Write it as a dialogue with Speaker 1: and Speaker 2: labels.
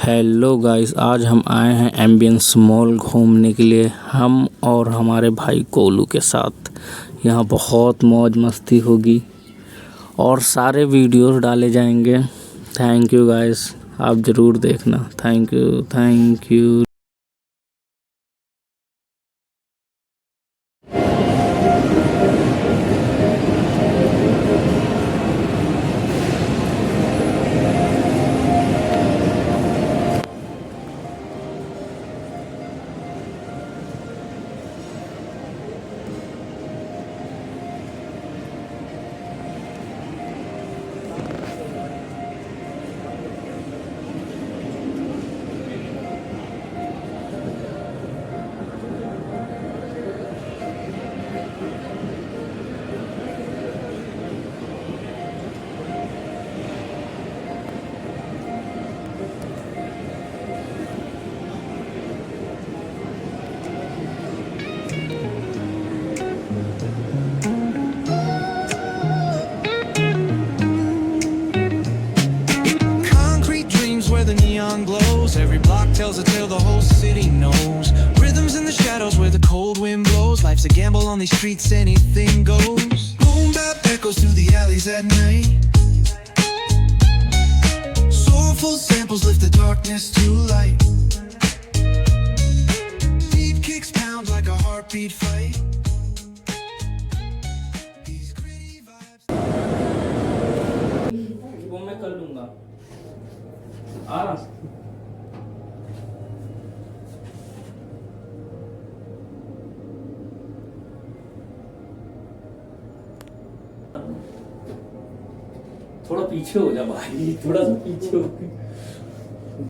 Speaker 1: Hello guys, आज हम आए हैं एम्बियंस मॉल घूमने के लिए, हम और हमारे भाई कोलू के साथ। यहाँ बहुत मौज मस्ती होगी और सारे वीडियोस डाले जाएंगे। थैंक यू गाइस, आप ज़रूर देखना। Thank you, thank you.
Speaker 2: The neon glows, every block tells a tale the whole city knows. Rhythms in the shadows where the cold wind blows. Life's a gamble on these streets, anything goes. Boom bap echoes through the alleys at night. Soulful samples lift the darkness to light. Beat kicks pound like a heartbeat fight. These gritty vibes.
Speaker 1: वो मैं कर लूँगा। आराम से। थोड़ा पीछे हो जा भाई, थोड़ा सा पीछे हो।